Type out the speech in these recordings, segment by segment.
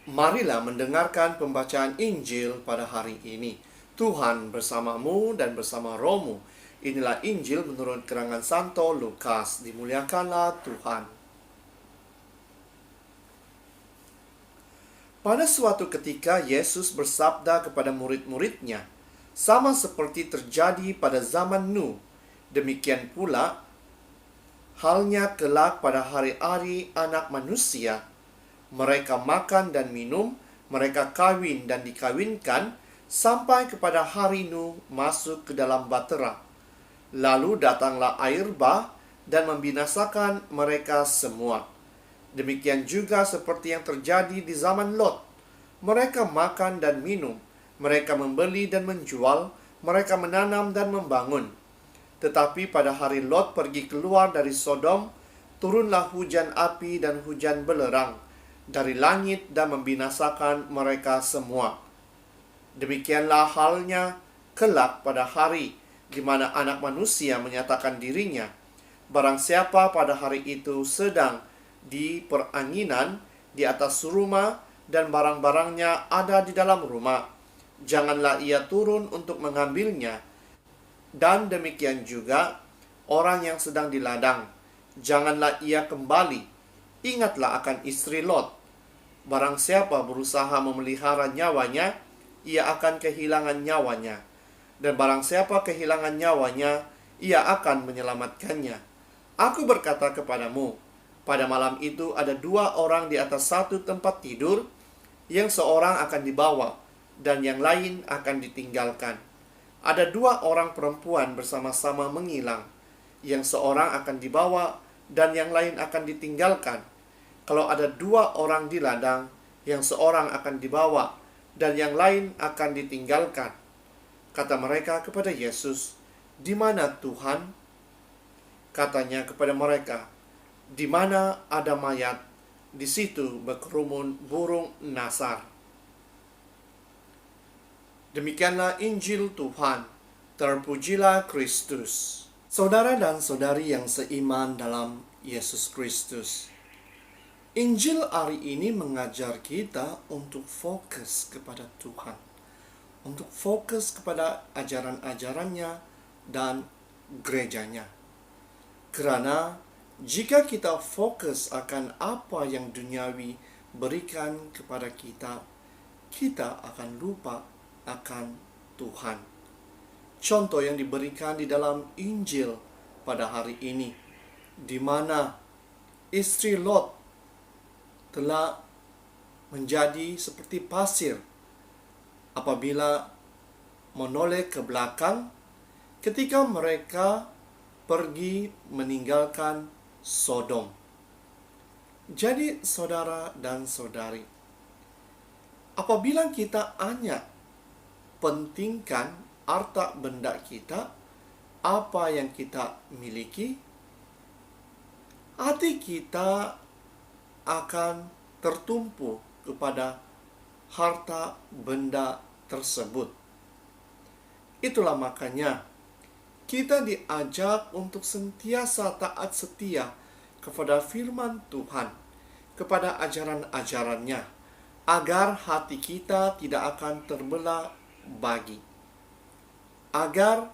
Marilah mendengarkan pembacaan Injil pada hari ini. Tuhan bersamamu dan bersama rohmu. Inilah Injil menurut keterangan Santo Lukas. Dimuliakanlah Tuhan. Pada suatu ketika Yesus bersabda kepada murid-muridnya, "Sama seperti terjadi pada zaman Nuh, demikian pula halnya kelak pada hari-hari Anak Manusia. Mereka makan dan minum, mereka kawin dan dikawinkan, sampai kepada hari Nuh masuk ke dalam bahtera. Lalu datanglah air bah dan membinasakan mereka semua. Demikian juga seperti yang terjadi di zaman Lot. Mereka makan dan minum, mereka membeli dan menjual, mereka menanam dan membangun. Tetapi pada hari Lot pergi keluar dari Sodom, turunlah hujan api dan hujan belerang dari langit dan membinasakan mereka semua. Demikianlah halnya kelak pada hari di mana Anak Manusia menyatakan dirinya. Barang siapa pada hari itu sedang di peranginan di atas rumah dan barang-barangnya ada di dalam rumah, janganlah ia turun untuk mengambilnya. Dan demikian juga orang yang sedang di ladang, janganlah ia kembali. Ingatlah akan istri Lot. Barang siapa berusaha memelihara nyawanya, ia akan kehilangan nyawanya. Dan barang siapa kehilangan nyawanya, ia akan menyelamatkannya. Aku berkata kepadamu, pada malam itu ada 2 orang di atas satu tempat tidur, yang seorang akan dibawa, dan yang lain akan ditinggalkan. Ada 2 orang perempuan bersama-sama mengilang, yang seorang akan dibawa, dan yang lain akan ditinggalkan. Kalau ada 2 orang di ladang, yang seorang akan dibawa, dan yang lain akan ditinggalkan. Kata mereka kepada Yesus, "Di mana Tuhan?" Katanya kepada mereka, "Di mana ada mayat, di situ berkerumun burung nasar." Demikianlah Injil Tuhan. Terpujilah Kristus. Saudara dan saudari yang seiman dalam Yesus Kristus, Injil hari ini mengajar kita untuk fokus kepada Tuhan, untuk fokus kepada ajaran-ajarannya dan gerejanya. Karena jika kita fokus akan apa yang duniawi berikan kepada kita, kita akan lupa akan Tuhan. Contoh yang diberikan di dalam Injil pada hari ini, di mana istri Lot telah menjadi seperti pasir apabila menoleh ke belakang ketika mereka pergi meninggalkan Sodom. Jadi saudara dan saudari, apabila kita hanya pentingkan harta benda kita, apa yang kita miliki, hati kita akan tertumpu kepada harta benda tersebut. Itulah makanya kita diajak untuk sentiasa taat setia kepada firman Tuhan, kepada ajaran-ajarannya, agar hati kita tidak akan terbelah bagi. Agar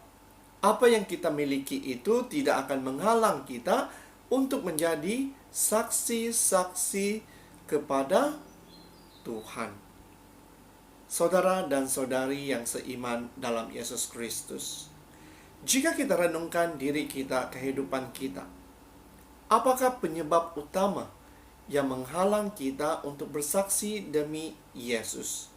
apa yang kita miliki itu tidak akan menghalang kita untuk menjadi saksi-saksi kepada Tuhan. Saudara dan saudari yang seiman dalam Yesus Kristus, jika kita renungkan diri kita, kehidupan kita, apakah penyebab utama yang menghalang kita untuk bersaksi demi Yesus?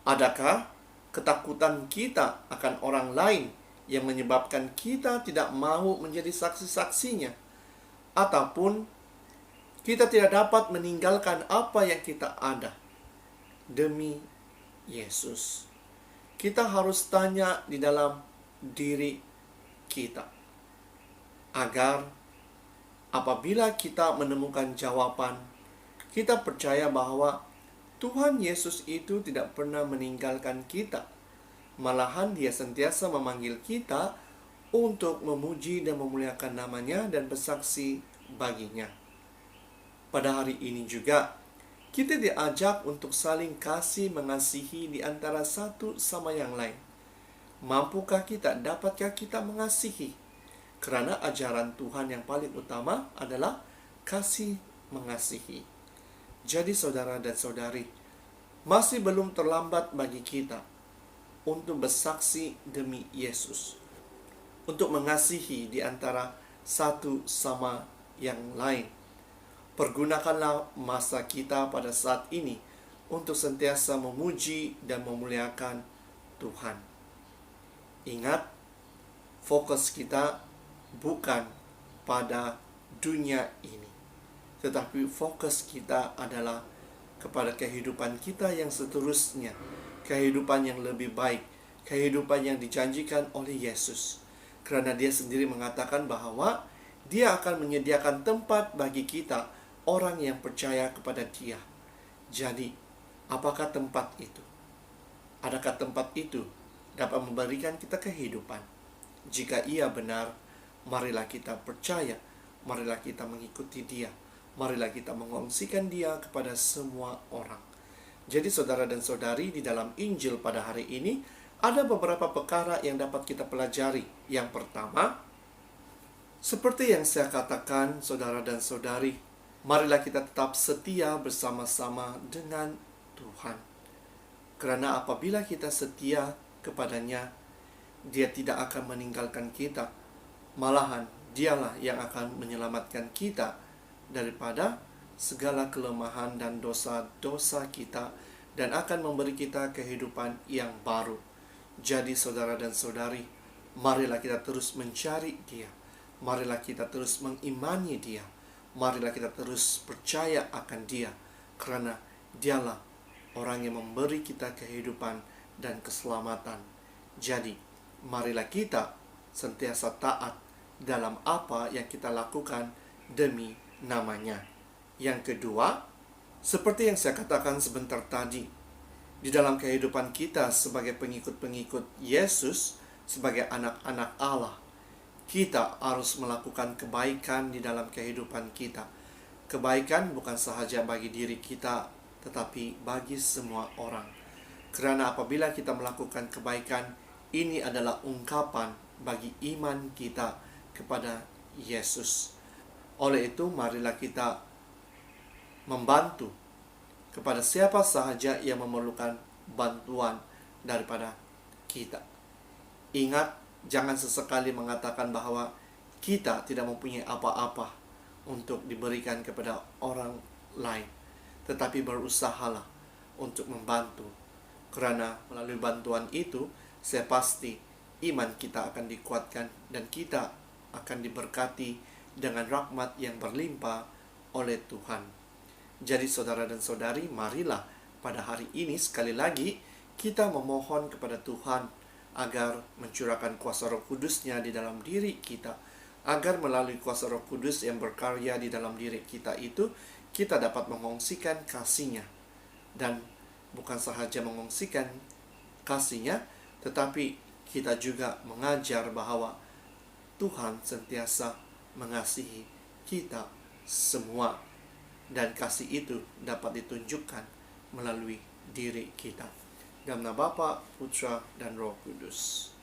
Adakah ketakutan kita akan orang lain yang menyebabkan kita tidak mau menjadi saksi-saksinya? Ataupun kita tidak dapat meninggalkan apa yang kita ada demi Yesus? Kita harus tanya di dalam diri kita, agar apabila kita menemukan jawaban, kita percaya bahwa Tuhan Yesus itu tidak pernah meninggalkan kita. Malahan Dia sentiasa memanggil kita untuk memuji dan memuliakan namanya dan bersaksi baginya. Pada hari ini juga Kita diajak untuk saling kasih mengasihi di antara satu sama yang lain. Mampukah kita, dapatkah kita mengasihi? Karena ajaran Tuhan yang paling utama adalah kasih mengasihi. Jadi saudara dan saudari, masih belum terlambat bagi kita untuk bersaksi demi Yesus, untuk mengasihi di antara satu sama yang lain. Pergunakanlah masa kita pada saat ini untuk sentiasa memuji dan memuliakan Tuhan. Ingat, fokus kita bukan pada dunia ini, tetapi fokus kita adalah kepada kehidupan kita yang seterusnya, kehidupan yang lebih baik, kehidupan yang dijanjikan oleh Yesus. Karena Dia sendiri mengatakan bahwa Dia akan menyediakan tempat bagi kita, orang yang percaya kepada Dia. Jadi, apakah tempat itu? Adakah tempat itu dapat memberikan kita kehidupan? Jika iya benar, marilah kita percaya, marilah kita mengikuti Dia, marilah kita mengongsikan Dia kepada semua orang. Jadi saudara dan saudari, di dalam Injil pada hari ini ada beberapa perkara yang dapat kita pelajari. Yang pertama, seperti yang saya katakan, saudara dan saudari, marilah kita tetap setia bersama-sama dengan Tuhan. Karena apabila kita setia kepadanya, Dia tidak akan meninggalkan kita. Malahan Dialah yang akan menyelamatkan kita daripada segala kelemahan dan dosa-dosa kita, dan akan memberi kita kehidupan yang baru. Jadi saudara dan saudari, marilah kita terus mencari Dia, marilah kita terus mengimani Dia, marilah kita terus percaya akan Dia, karena Dialah orang yang memberi kita kehidupan dan keselamatan. Jadi, marilah kita sentiasa taat dalam apa yang kita lakukan demi namanya. Yang kedua, seperti yang saya katakan sebentar tadi, di dalam kehidupan kita sebagai pengikut-pengikut Yesus, sebagai anak-anak Allah, kita harus melakukan kebaikan di dalam kehidupan kita. Kebaikan bukan sahaja bagi diri kita, tetapi bagi semua orang. Karena apabila kita melakukan kebaikan, ini adalah ungkapan bagi iman kita kepada Yesus. Oleh itu, marilah kita membantu kepada siapa sahaja yang memerlukan bantuan daripada kita. Ingat, jangan sesekali mengatakan bahwa kita tidak mempunyai apa-apa untuk diberikan kepada orang lain, tetapi berusahalah untuk membantu. Karena melalui bantuan itu, saya pasti iman kita akan dikuatkan dan kita akan diberkati dengan rahmat yang berlimpah oleh Tuhan. Jadi saudara dan saudari, marilah pada hari ini sekali lagi kita memohon kepada Tuhan agar mencurahkan kuasa Roh Kudus-Nya di dalam diri kita, agar melalui kuasa Roh Kudus yang berkarya di dalam diri kita itu, kita dapat mengongsikan kasih-Nya. Dan bukan sahaja mengongsikan kasih-Nya, tetapi kita juga mengajar bahwa Tuhan sentiasa mengasihi kita semua. Dan kasih itu dapat ditunjukkan melalui diri kita. Dalam nama Bapa, Putra, dan Roh Kudus.